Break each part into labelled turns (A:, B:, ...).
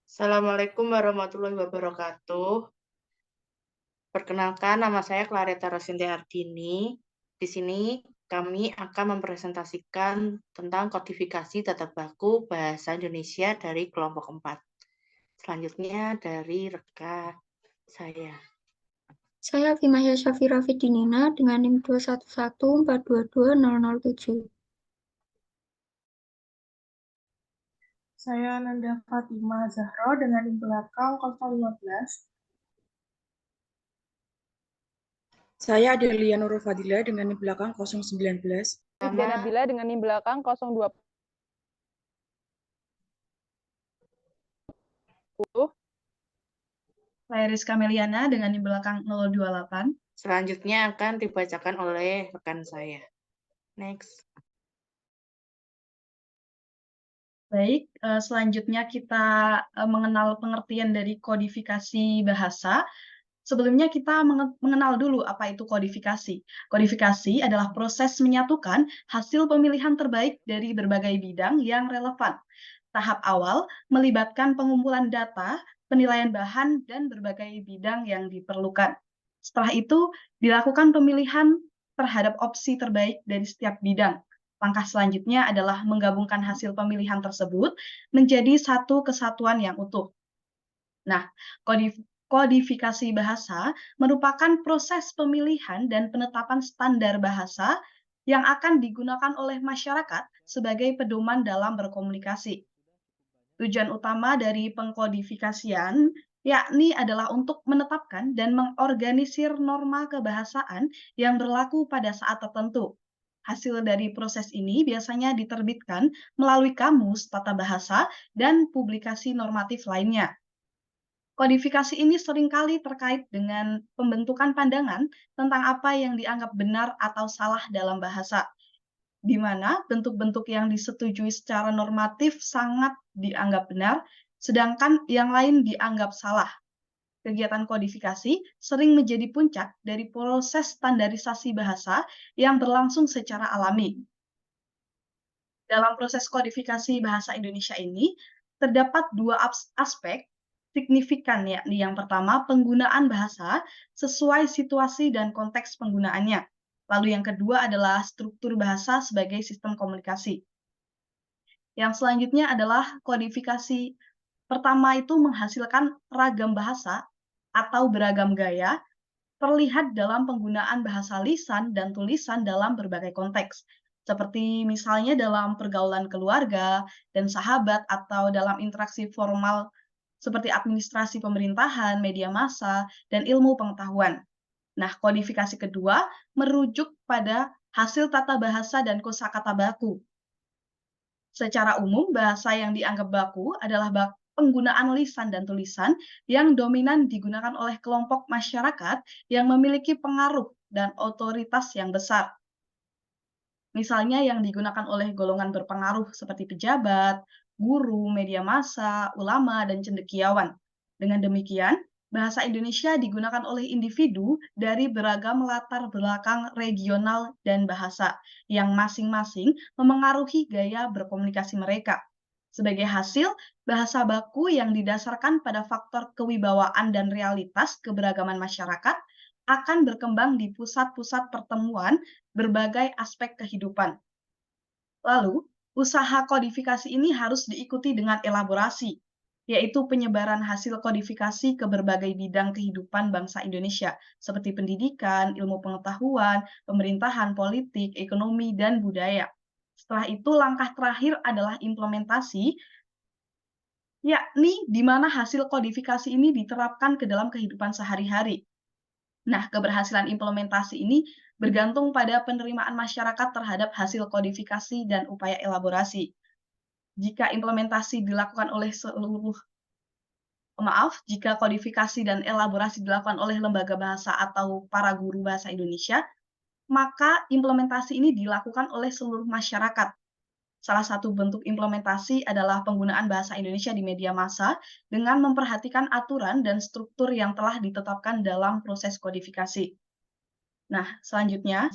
A: Assalamualaikum warahmatullahi wabarakatuh. Perkenalkan, nama saya Claretta Rosinti Ardini. Di sini kami akan mempresentasikan tentang kodifikasi tata baku bahasa Indonesia dari kelompok 4. Selanjutnya dari rekan saya.
B: Saya Vimahya Syafira Fidinina dengan NIM 211422007.
C: Saya Nanda Fatima Zahro dengan NIM belakang 015.
D: Saya Adelia Nurul Fadila dengan NIM belakang 019.
E: Rizda Nabila dengan NIM belakang 020.
C: Saya Rizka Meliana dengan NIM belakang 028.
A: Selanjutnya akan dibacakan oleh rekan saya. Next.
C: Baik, selanjutnya kita mengenal pengertian dari kodifikasi bahasa. Sebelumnya kita mengenal dulu apa itu kodifikasi. Kodifikasi adalah proses menyatukan hasil pemilihan terbaik dari berbagai bidang yang relevan. Tahap awal melibatkan pengumpulan data, penilaian bahan, dan berbagai bidang yang diperlukan. Setelah itu, dilakukan pemilihan terhadap opsi terbaik dari setiap bidang. Langkah selanjutnya adalah menggabungkan hasil pemilihan tersebut menjadi satu kesatuan yang utuh. Nah, kodifikasi bahasa merupakan proses pemilihan dan penetapan standar bahasa yang akan digunakan oleh masyarakat sebagai pedoman dalam berkomunikasi. Tujuan utama dari pengkodifikasian yakni adalah untuk menetapkan dan mengorganisir norma kebahasaan yang berlaku pada saat tertentu. Hasil dari proses ini biasanya diterbitkan melalui kamus tata bahasa dan publikasi normatif lainnya. Kodifikasi ini seringkali terkait dengan pembentukan pandangan tentang apa yang dianggap benar atau salah dalam bahasa, di mana bentuk-bentuk yang disetujui secara normatif sangat dianggap benar, sedangkan yang lain dianggap salah. Kegiatan kodifikasi sering menjadi puncak dari proses standarisasi bahasa yang berlangsung secara alami. Dalam proses kodifikasi bahasa Indonesia ini, terdapat dua aspek signifikan, yakni yang pertama penggunaan bahasa sesuai situasi dan konteks penggunaannya. Lalu yang kedua adalah struktur bahasa sebagai sistem komunikasi. Yang selanjutnya adalah kodifikasi. Pertama itu menghasilkan ragam bahasa atau beragam gaya terlihat dalam penggunaan bahasa lisan dan tulisan dalam berbagai konteks, seperti misalnya dalam pergaulan keluarga dan sahabat atau dalam interaksi formal seperti administrasi pemerintahan, media massa, dan ilmu pengetahuan. Nah, kodifikasi kedua merujuk pada hasil tata bahasa dan kosakata baku. Secara umum, bahasa yang dianggap baku adalah penggunaan lisan dan tulisan yang dominan digunakan oleh kelompok masyarakat yang memiliki pengaruh dan otoritas yang besar. Misalnya yang digunakan oleh golongan berpengaruh seperti pejabat, guru, media massa, ulama, dan cendekiawan. Dengan demikian, bahasa Indonesia digunakan oleh individu dari beragam latar belakang regional dan bahasa, yang masing-masing memengaruhi gaya berkomunikasi mereka. Sebagai hasil, bahasa baku yang didasarkan pada faktor kewibawaan dan realitas keberagaman masyarakat akan berkembang di pusat-pusat pertemuan berbagai aspek kehidupan. Lalu, usaha kodifikasi ini harus diikuti dengan elaborasi, yaitu penyebaran hasil kodifikasi ke berbagai bidang kehidupan bangsa Indonesia, seperti pendidikan, ilmu pengetahuan, pemerintahan, politik, ekonomi, dan budaya. Setelah itu, langkah terakhir adalah implementasi, yakni di mana hasil kodifikasi ini diterapkan ke dalam kehidupan sehari-hari. Nah, keberhasilan implementasi ini bergantung pada penerimaan masyarakat terhadap hasil kodifikasi dan upaya elaborasi. Jika implementasi dilakukan oleh jika kodifikasi dan elaborasi dilakukan oleh lembaga bahasa atau para guru bahasa Indonesia, maka implementasi ini dilakukan oleh seluruh masyarakat. Salah satu bentuk implementasi adalah penggunaan bahasa Indonesia di media massa dengan memperhatikan aturan dan struktur yang telah ditetapkan dalam proses kodifikasi. Nah, selanjutnya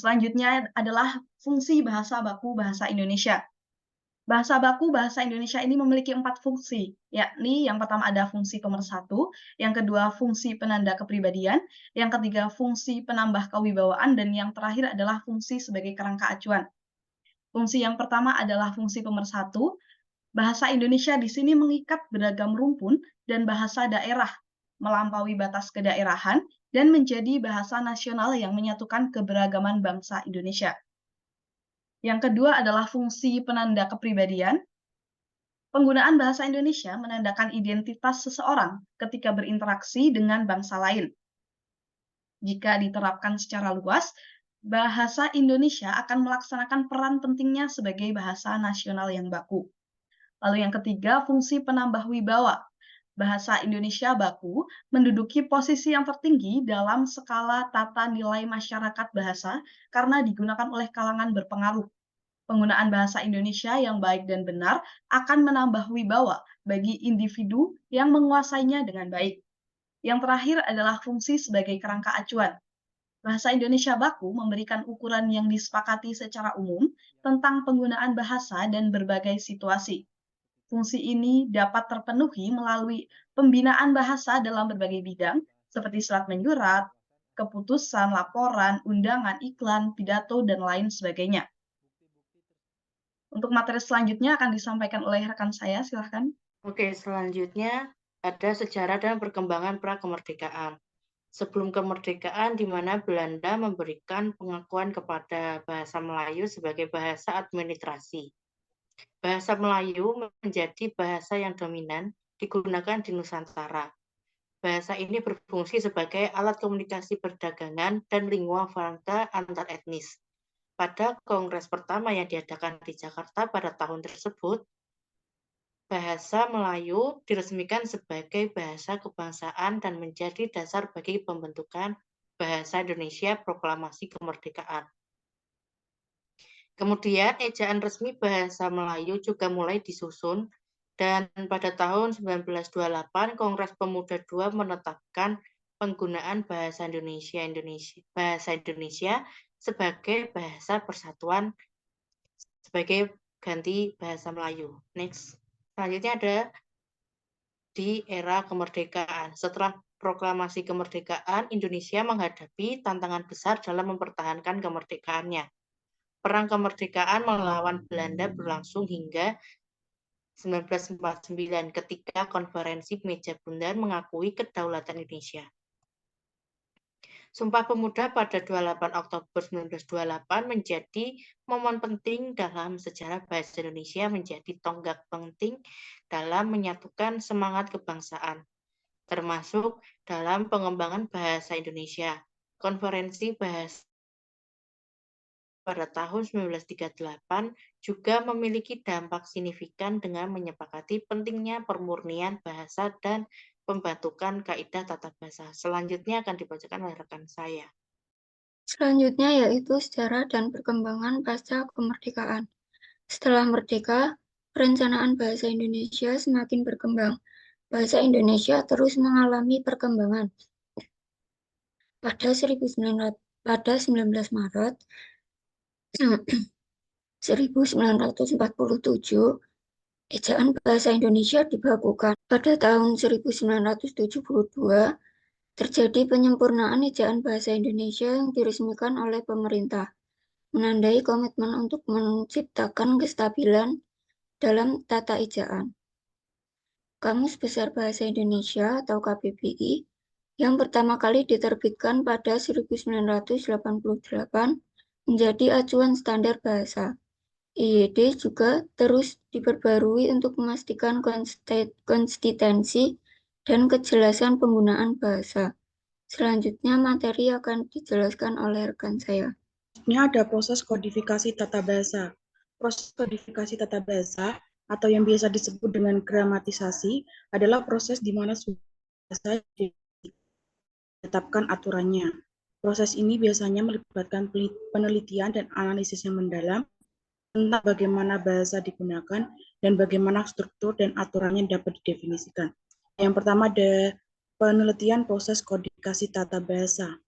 C: adalah fungsi bahasa baku bahasa Indonesia. Bahasa baku bahasa Indonesia ini memiliki 4 fungsi, yakni yang pertama ada fungsi pemersatu, yang kedua fungsi penanda kepribadian, yang ketiga fungsi penambah kewibawaan, dan yang terakhir adalah fungsi sebagai kerangka acuan. Fungsi yang pertama adalah fungsi pemersatu. Bahasa Indonesia di sini mengikat beragam rumpun dan bahasa daerah, melampaui batas kedaerahan, dan menjadi bahasa nasional yang menyatukan keberagaman bangsa Indonesia. Yang kedua adalah fungsi penanda kepribadian. Penggunaan bahasa Indonesia menandakan identitas seseorang ketika berinteraksi dengan bangsa lain. Jika diterapkan secara luas, bahasa Indonesia akan melaksanakan peran pentingnya sebagai bahasa nasional yang baku. Lalu yang ketiga, fungsi penambah wibawa. Bahasa Indonesia baku menduduki posisi yang tertinggi dalam skala tata nilai masyarakat bahasa karena digunakan oleh kalangan berpengaruh. Penggunaan bahasa Indonesia yang baik dan benar akan menambah wibawa bagi individu yang menguasainya dengan baik. Yang terakhir adalah fungsi sebagai kerangka acuan. Bahasa Indonesia baku memberikan ukuran yang disepakati secara umum tentang penggunaan bahasa dan berbagai situasi. Fungsi ini dapat terpenuhi melalui pembinaan bahasa dalam berbagai bidang, seperti surat menyurat, keputusan, laporan, undangan, iklan, pidato, dan lain sebagainya. Untuk materi selanjutnya akan disampaikan oleh rekan saya, silahkan.
A: Oke, selanjutnya ada sejarah dan perkembangan pra-kemerdekaan. Sebelum kemerdekaan, di mana Belanda memberikan pengakuan kepada bahasa Melayu sebagai bahasa administrasi. Bahasa Melayu menjadi bahasa yang dominan digunakan di Nusantara. Bahasa ini berfungsi sebagai alat komunikasi perdagangan dan lingua franca antar etnis. Pada kongres pertama yang diadakan di Jakarta pada tahun tersebut, bahasa Melayu diresmikan sebagai bahasa kebangsaan dan menjadi dasar bagi pembentukan Bahasa Indonesia Proklamasi Kemerdekaan. Kemudian ejaan resmi bahasa Melayu juga mulai disusun dan pada tahun 1928 Kongres Pemuda II menetapkan penggunaan bahasa Indonesia sebagai bahasa persatuan sebagai ganti bahasa Melayu. Next. Selanjutnya ada di era kemerdekaan. Setelah proklamasi kemerdekaan, Indonesia menghadapi tantangan besar dalam mempertahankan kemerdekaannya. Perang kemerdekaan melawan Belanda berlangsung hingga 1949 ketika Konferensi Meja Bundan mengakui kedaulatan Indonesia. Sumpah Pemuda pada 28 Oktober 1928 menjadi momen penting dalam sejarah bahasa Indonesia, menjadi tonggak penting dalam menyatukan semangat kebangsaan, termasuk dalam pengembangan bahasa Indonesia. Konferensi Bahasa pada tahun 1938 juga memiliki dampak signifikan dengan menyepakati pentingnya pemurnian bahasa dan pembentukan kaidah tata bahasa. Selanjutnya akan dibacakan oleh rekan saya.
B: Selanjutnya yaitu sejarah dan perkembangan pasca kemerdekaan. Setelah merdeka, perencanaan bahasa Indonesia semakin berkembang. Bahasa Indonesia terus mengalami perkembangan. Pada 19 Maret 1947, ejaan bahasa Indonesia dibakukan. Pada tahun 1972, terjadi penyempurnaan ejaan bahasa Indonesia yang diresmikan oleh pemerintah, menandai komitmen untuk menciptakan kestabilan dalam tata ejaan. Kamus Besar Bahasa Indonesia atau KBBI yang pertama kali diterbitkan pada 1988 menjadi acuan standar bahasa. IYD juga terus diperbarui untuk memastikan konsistensi dan kejelasan penggunaan bahasa. Selanjutnya materi akan dijelaskan oleh rekan saya.
D: Ini ada proses kodifikasi tata bahasa. Proses kodifikasi tata bahasa atau yang biasa disebut dengan gramatisasi adalah proses di mana bahasa ditetapkan aturannya. Proses ini biasanya melibatkan penelitian dan analisis yang mendalam tentang bagaimana bahasa digunakan dan bagaimana struktur dan aturannya dapat didefinisikan. Yang pertama ada penelitian proses kodifikasi tata bahasa,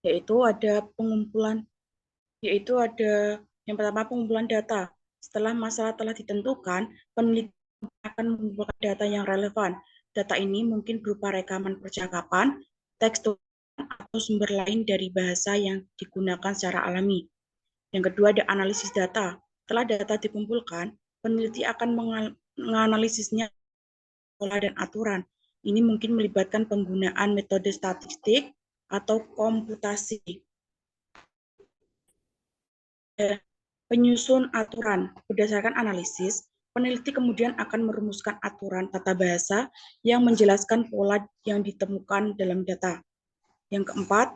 D: yaitu ada yang pertama pengumpulan data. Setelah masalah telah ditentukan, peneliti akan mengumpulkan data yang relevan. Data ini mungkin berupa rekaman percakapan, teks tulisan, atau sumber lain dari bahasa yang digunakan secara alami. Yang kedua ada analisis data. Setelah data dikumpulkan, peneliti akan menganalisisnya pola dan aturan. Ini mungkin melibatkan penggunaan metode statistik atau komputasi. Penyusun aturan. Berdasarkan analisis, peneliti kemudian akan merumuskan aturan tata bahasa yang menjelaskan pola yang ditemukan dalam data. Yang keempat,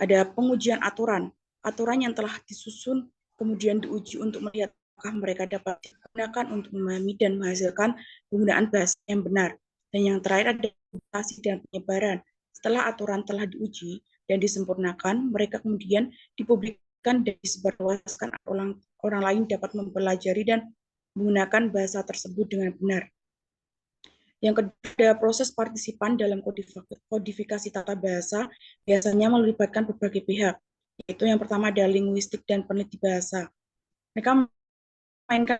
D: ada pengujian aturan. Aturan yang telah disusun kemudian diuji untuk melihat apakah mereka dapat digunakan untuk memahami dan menghasilkan penggunaan bahasa yang benar. Dan yang terakhir ada publikasi dan penyebaran. Setelah aturan telah diuji dan disempurnakan, mereka kemudian dipublikasikan dan disebarluaskan orang lain dapat mempelajari dan menggunakan bahasa tersebut dengan benar. Yang kedua, ada proses partisipan dalam kodifikasi tata bahasa, biasanya melibatkan berbagai pihak. Yaitu yang pertama ada linguistik dan peneliti bahasa. Mereka memainkan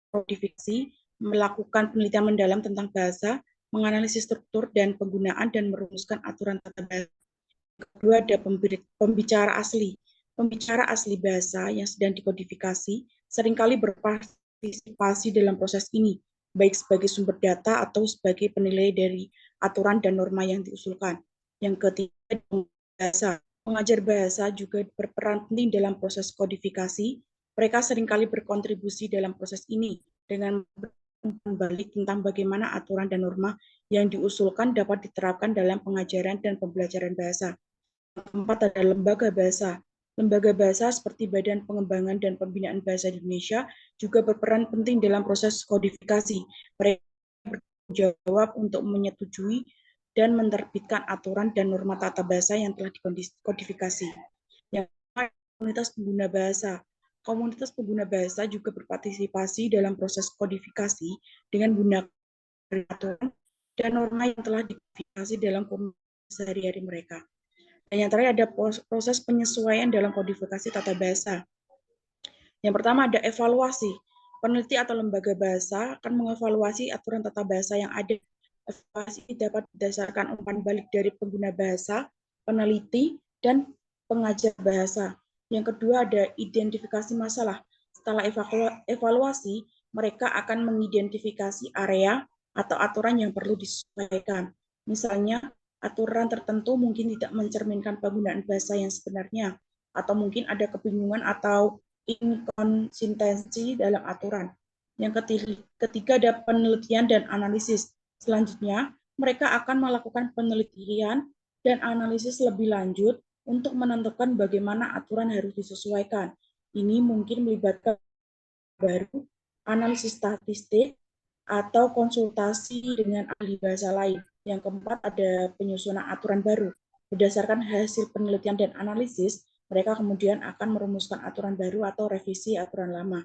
D: kodifikasi, melakukan penelitian mendalam tentang bahasa, menganalisis struktur dan penggunaan, dan merumuskan aturan tata bahasa. Yang kedua ada pembicara asli. Pembicara asli bahasa yang sedang dikodifikasi seringkali berpartisipasi dalam proses ini, baik sebagai sumber data atau sebagai penilai dari aturan dan norma yang diusulkan. Yang ketiga, bahasa. Pengajar bahasa juga berperan penting dalam proses kodifikasi. Mereka seringkali berkontribusi dalam proses ini dengan balik tentang bagaimana aturan dan norma yang diusulkan dapat diterapkan dalam pengajaran dan pembelajaran bahasa. Yang keempat ada lembaga bahasa. Lembaga bahasa seperti Badan Pengembangan dan Pembinaan Bahasa Indonesia juga berperan penting dalam proses kodifikasi. Mereka bertanggung jawab untuk menyetujui dan menerbitkan aturan dan norma tata bahasa yang telah dikodifikasi. Yang kedua, komunitas pengguna bahasa. Komunitas pengguna bahasa juga berpartisipasi dalam proses kodifikasi dengan menggunakan aturan dan norma yang telah dikodifikasi dalam komunitas sehari-hari mereka. Dan yang terakhir ada proses penyesuaian dalam kodifikasi tata bahasa. Yang pertama ada evaluasi. Peneliti atau lembaga bahasa akan mengevaluasi aturan tata bahasa yang ada. Evaluasi dapat berdasarkan umpan balik dari pengguna bahasa, peneliti, dan pengajar bahasa. Yang kedua ada identifikasi masalah. Setelah evaluasi, mereka akan mengidentifikasi area atau aturan yang perlu disesuaikan. Misalnya, aturan tertentu mungkin tidak mencerminkan penggunaan bahasa yang sebenarnya, atau mungkin ada kebingungan atau inkonsistensi dalam aturan. Yang ketiga ada penelitian dan analisis. Selanjutnya, mereka akan melakukan penelitian dan analisis lebih lanjut untuk menentukan bagaimana aturan harus disesuaikan. Ini mungkin melibatkan baru, analisis statistik, atau konsultasi dengan ahli bahasa lain. Yang keempat ada penyusunan aturan baru. Berdasarkan hasil penelitian dan analisis, mereka kemudian akan merumuskan aturan baru atau revisi aturan lama.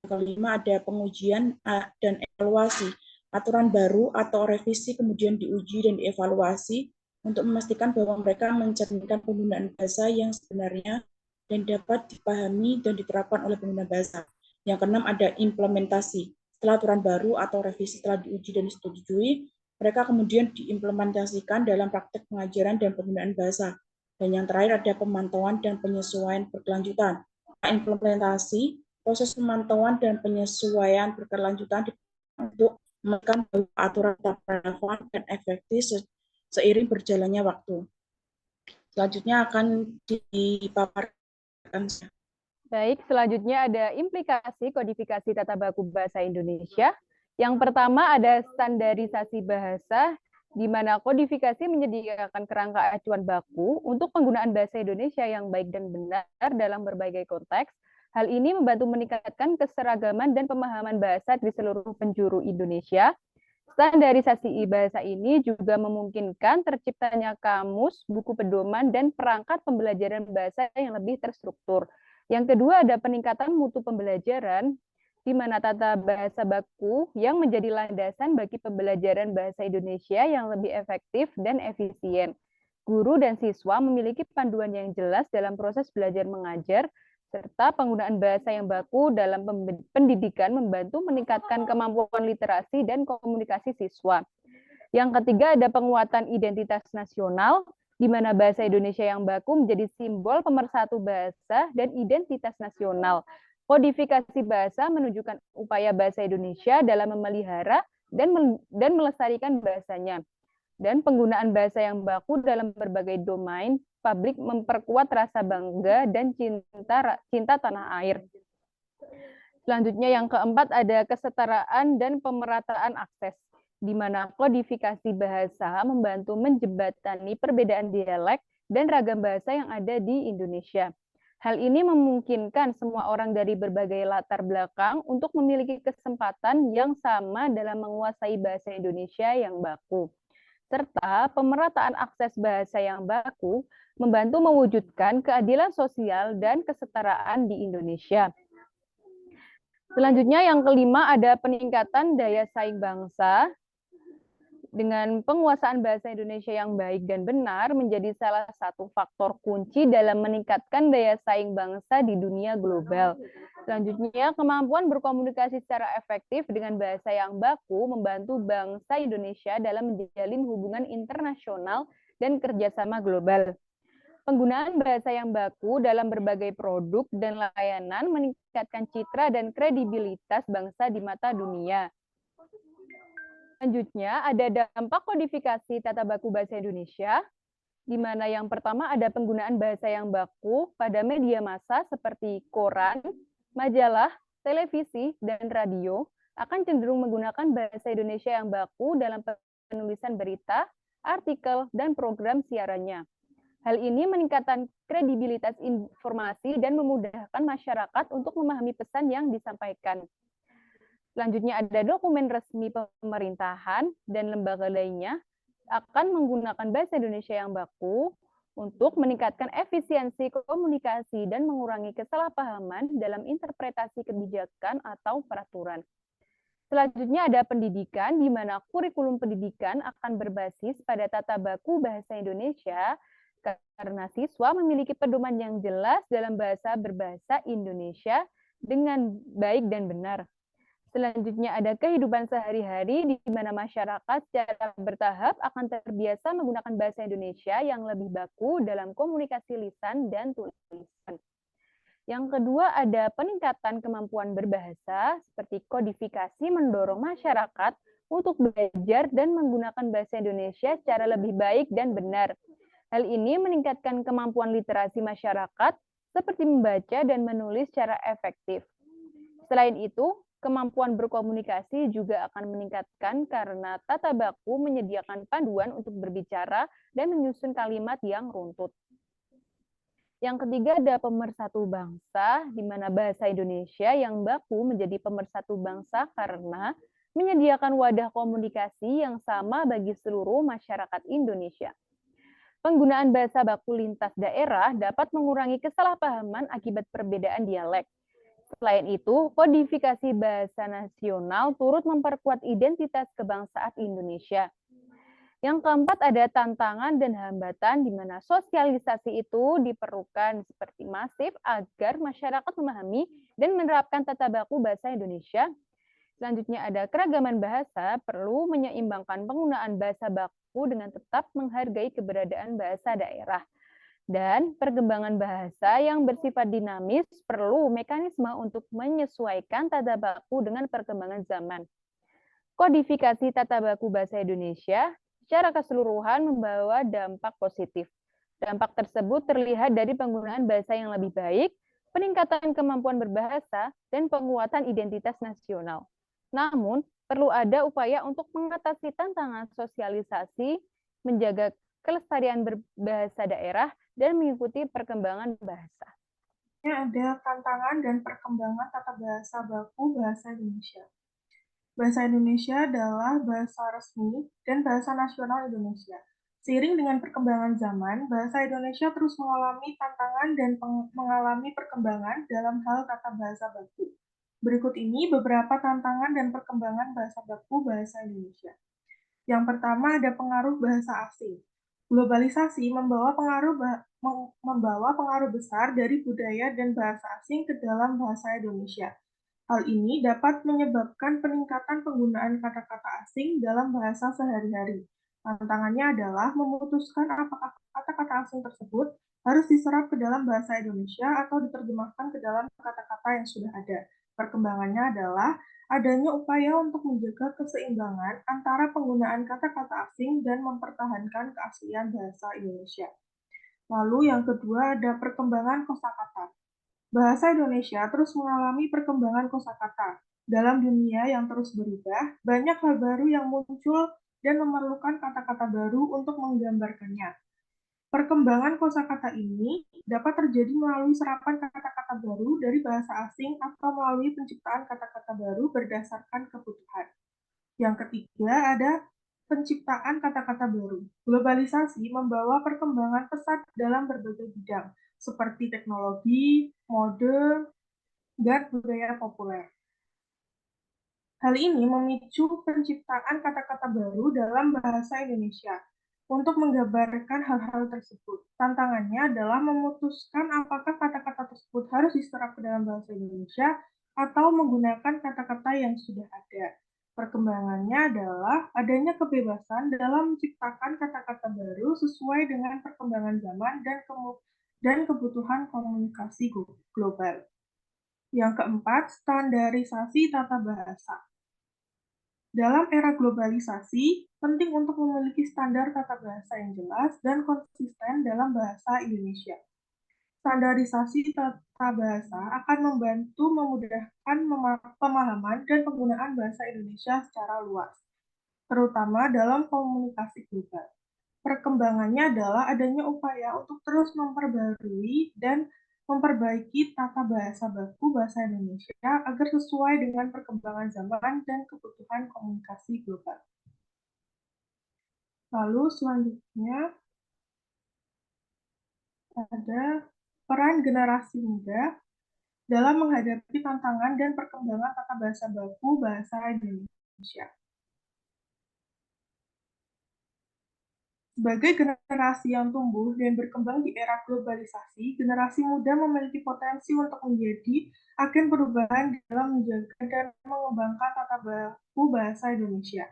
D: Yang kelima ada pengujian dan evaluasi. Aturan baru atau revisi kemudian diuji dan dievaluasi untuk memastikan bahwa mereka mencerminkan penggunaan bahasa yang sebenarnya dan dapat dipahami dan diterapkan oleh pengguna bahasa. Yang keenam ada implementasi. Setelah aturan baru atau revisi telah diuji dan disetujui, mereka kemudian diimplementasikan dalam praktek pengajaran dan penggunaan bahasa. Dan yang terakhir ada pemantauan dan penyesuaian berkelanjutan. Implementasi, proses pemantauan dan penyesuaian berkelanjutan untuk memastikan bahwa aturan tetap relevan dan efektif seiring berjalannya waktu. Selanjutnya akan dipaparkan.
E: Baik, selanjutnya ada implikasi kodifikasi tata baku bahasa Indonesia. Yang pertama ada standarisasi bahasa, di mana kodifikasi menyediakan kerangka acuan baku untuk penggunaan bahasa Indonesia yang baik dan benar dalam berbagai konteks. Hal ini membantu meningkatkan keseragaman dan pemahaman bahasa di seluruh penjuru Indonesia. Standarisasi bahasa ini juga memungkinkan terciptanya kamus, buku pedoman, dan perangkat pembelajaran bahasa yang lebih terstruktur. Yang kedua ada peningkatan mutu pembelajaran, di mana tata bahasa baku yang menjadi landasan bagi pembelajaran bahasa Indonesia yang lebih efektif dan efisien. Guru dan siswa memiliki panduan yang jelas dalam proses belajar mengajar, serta penggunaan bahasa yang baku dalam pendidikan membantu meningkatkan kemampuan literasi dan komunikasi siswa. Yang ketiga ada penguatan identitas nasional, di mana bahasa Indonesia yang baku menjadi simbol pemersatu bahasa dan identitas nasional. Kodifikasi bahasa menunjukkan upaya bahasa Indonesia dalam memelihara dan melestarikan bahasanya. Dan penggunaan bahasa yang baku dalam berbagai domain publik memperkuat rasa bangga dan cinta tanah air. Selanjutnya yang keempat ada kesetaraan dan pemerataan akses, di mana kodifikasi bahasa membantu menjembatani perbedaan dialek dan ragam bahasa yang ada di Indonesia. Hal ini memungkinkan semua orang dari berbagai latar belakang untuk memiliki kesempatan yang sama dalam menguasai bahasa Indonesia yang baku. Serta pemerataan akses bahasa yang baku membantu mewujudkan keadilan sosial dan kesetaraan di Indonesia. Selanjutnya yang kelima ada peningkatan daya saing bangsa. Dengan penguasaan bahasa Indonesia yang baik dan benar menjadi salah satu faktor kunci dalam meningkatkan daya saing bangsa di dunia global. Selanjutnya, kemampuan berkomunikasi secara efektif dengan bahasa yang baku membantu bangsa Indonesia dalam menjalin hubungan internasional dan kerjasama global. Penggunaan bahasa yang baku dalam berbagai produk dan layanan meningkatkan citra dan kredibilitas bangsa di mata dunia. Selanjutnya, ada dampak kodifikasi tata baku bahasa Indonesia, di mana yang pertama ada penggunaan bahasa yang baku pada media massa seperti koran, majalah, televisi, dan radio akan cenderung menggunakan bahasa Indonesia yang baku dalam penulisan berita, artikel, dan program siarannya. Hal ini meningkatkan kredibilitas informasi dan memudahkan masyarakat untuk memahami pesan yang disampaikan. Selanjutnya ada dokumen resmi pemerintahan dan lembaga lainnya akan menggunakan bahasa Indonesia yang baku untuk meningkatkan efisiensi komunikasi dan mengurangi kesalahpahaman dalam interpretasi kebijakan atau peraturan. Selanjutnya ada pendidikan, di mana kurikulum pendidikan akan berbasis pada tata baku bahasa Indonesia karena siswa memiliki pedoman yang jelas dalam berbahasa Indonesia dengan baik dan benar. Selanjutnya ada kehidupan sehari-hari di mana masyarakat secara bertahap akan terbiasa menggunakan bahasa Indonesia yang lebih baku dalam komunikasi lisan dan tulisan. Yang kedua ada peningkatan kemampuan berbahasa, seperti kodifikasi mendorong masyarakat untuk belajar dan menggunakan bahasa Indonesia secara lebih baik dan benar. Hal ini meningkatkan kemampuan literasi masyarakat seperti membaca dan menulis secara efektif. Selain itu, kemampuan berkomunikasi juga akan meningkatkan karena tata baku menyediakan panduan untuk berbicara dan menyusun kalimat yang runtut. Yang ketiga ada pemersatu bangsa, di mana bahasa Indonesia yang baku menjadi pemersatu bangsa karena menyediakan wadah komunikasi yang sama bagi seluruh masyarakat Indonesia. Penggunaan bahasa baku lintas daerah dapat mengurangi kesalahpahaman akibat perbedaan dialek. Selain itu, kodifikasi bahasa nasional turut memperkuat identitas kebangsaan Indonesia. Yang keempat ada tantangan dan hambatan di mana sosialisasi itu diperlukan seperti masif agar masyarakat memahami dan menerapkan tata baku bahasa Indonesia. Selanjutnya ada keragaman bahasa, perlu menyeimbangkan penggunaan bahasa baku dengan tetap menghargai keberadaan bahasa daerah. Dan perkembangan bahasa yang bersifat dinamis perlu mekanisme untuk menyesuaikan tata baku dengan perkembangan zaman. Kodifikasi tata baku bahasa Indonesia secara keseluruhan membawa dampak positif. Dampak tersebut terlihat dari penggunaan bahasa yang lebih baik, peningkatan kemampuan berbahasa, dan penguatan identitas nasional. Namun, perlu ada upaya untuk mengatasi tantangan sosialisasi, menjaga kelestarian berbahasa daerah, dan mengikuti perkembangan bahasa.
F: Ada tantangan dan perkembangan tata bahasa baku bahasa Indonesia. Bahasa Indonesia adalah bahasa resmi dan bahasa nasional Indonesia. Seiring dengan perkembangan zaman, bahasa Indonesia terus mengalami tantangan dan mengalami perkembangan dalam hal tata bahasa baku. Berikut ini beberapa tantangan dan perkembangan bahasa baku bahasa Indonesia. Yang pertama ada pengaruh bahasa asing. Globalisasi membawa pengaruh besar dari budaya dan bahasa asing ke dalam bahasa Indonesia. Hal ini dapat menyebabkan peningkatan penggunaan kata-kata asing dalam bahasa sehari-hari. Tantangannya adalah memutuskan apakah kata-kata asing tersebut harus diserap ke dalam bahasa Indonesia atau diterjemahkan ke dalam kata-kata yang sudah ada. Perkembangannya adalah adanya upaya untuk menjaga keseimbangan antara penggunaan kata-kata asing dan mempertahankan keaslian bahasa Indonesia. Lalu yang kedua ada perkembangan kosakata. Bahasa Indonesia terus mengalami perkembangan kosakata. Dalam dunia yang terus berubah, banyak hal baru yang muncul dan memerlukan kata-kata baru untuk menggambarkannya. Perkembangan kosakata ini dapat terjadi melalui serapan kata-kata baru dari bahasa asing atau melalui penciptaan kata-kata baru berdasarkan kebutuhan. Yang ketiga ada penciptaan kata-kata baru. Globalisasi membawa perkembangan pesat dalam berbagai bidang, seperti teknologi, mode, dan budaya populer. Hal ini memicu penciptaan kata-kata baru dalam bahasa Indonesia. Untuk menggambarkan hal-hal tersebut, tantangannya adalah memutuskan apakah kata-kata tersebut harus diserap ke dalam bahasa Indonesia atau menggunakan kata-kata yang sudah ada. Perkembangannya adalah adanya kebebasan dalam menciptakan kata-kata baru sesuai dengan perkembangan zaman dan kebutuhan komunikasi global. Yang keempat, standarisasi tata bahasa. Dalam era globalisasi, penting untuk memiliki standar tata bahasa yang jelas dan konsisten dalam bahasa Indonesia. Standarisasi tata bahasa akan membantu memudahkan pemahaman dan penggunaan bahasa Indonesia secara luas, terutama dalam komunikasi global. Perkembangannya adalah adanya upaya untuk terus memperbarui dan memperbaiki tata bahasa baku bahasa Indonesia agar sesuai dengan perkembangan zaman dan kebutuhan komunikasi global. Lalu selanjutnya ada peran generasi muda dalam menghadapi tantangan dan perkembangan tata bahasa baku bahasa Indonesia. Sebagai generasi yang tumbuh dan berkembang di era globalisasi, generasi muda memiliki potensi untuk menjadi agen perubahan dalam menjaga dan mengembangkan tata baku bahasa Indonesia.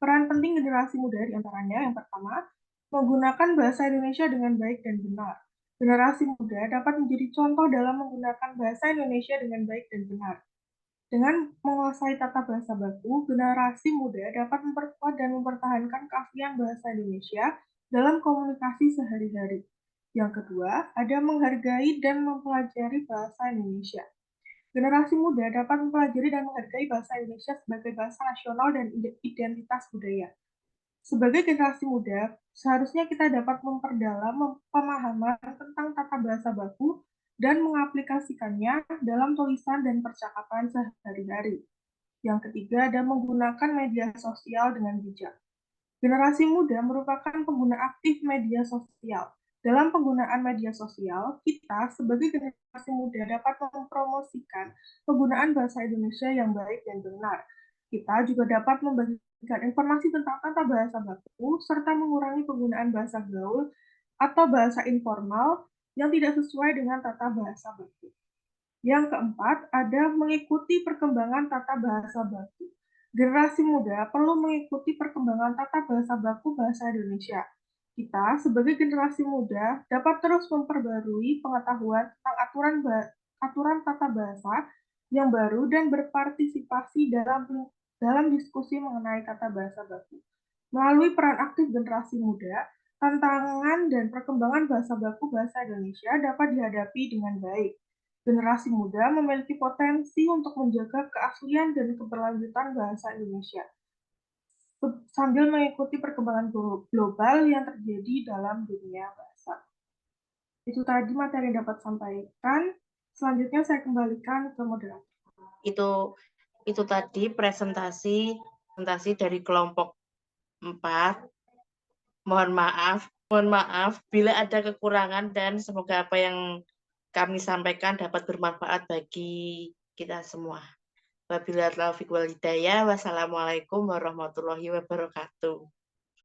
F: Peran penting generasi muda diantaranya yang pertama, menggunakan bahasa Indonesia dengan baik dan benar. Generasi muda dapat menjadi contoh dalam menggunakan bahasa Indonesia dengan baik dan benar. Dengan menguasai tata bahasa baku, generasi muda dapat memperkuat dan mempertahankan keaslian bahasa Indonesia dalam komunikasi sehari-hari. Yang kedua, ada menghargai dan mempelajari bahasa Indonesia. Generasi muda dapat mempelajari dan menghargai bahasa Indonesia sebagai bahasa nasional dan identitas budaya. Sebagai generasi muda, seharusnya kita dapat memperdalam pemahaman tentang tata bahasa baku dan mengaplikasikannya dalam tulisan dan percakapan sehari-hari. Yang ketiga, ada menggunakan media sosial dengan bijak. Generasi muda merupakan pengguna aktif media sosial. Dalam penggunaan media sosial, kita sebagai generasi muda dapat mempromosikan penggunaan bahasa Indonesia yang baik dan benar. Kita juga dapat membagikan informasi tentang tata bahasa baku, serta mengurangi penggunaan bahasa gaul atau bahasa informal yang tidak sesuai dengan tata bahasa baku. Yang keempat, ada mengikuti perkembangan tata bahasa baku. Generasi muda perlu mengikuti perkembangan tata bahasa baku bahasa Indonesia. Kita, sebagai generasi muda, dapat terus memperbarui pengetahuan tentang aturan tata bahasa yang baru dan berpartisipasi dalam diskusi mengenai tata bahasa baku. Melalui peran aktif generasi muda, tantangan dan perkembangan bahasa baku bahasa Indonesia dapat dihadapi dengan baik. Generasi muda memiliki potensi untuk menjaga keaslian dan keberlanjutan bahasa Indonesia, sambil mengikuti perkembangan global yang terjadi dalam dunia bahasa. Itu tadi materi yang dapat sampaikan. Selanjutnya saya kembalikan ke moderator.
A: Itu tadi presentasi dari kelompok 4. Mohon maaf bila ada kekurangan dan semoga apa yang kami sampaikan dapat bermanfaat bagi kita semua. Wabillahi taufiq wal hidayah. Wassalamualaikum warahmatullahi wabarakatuh.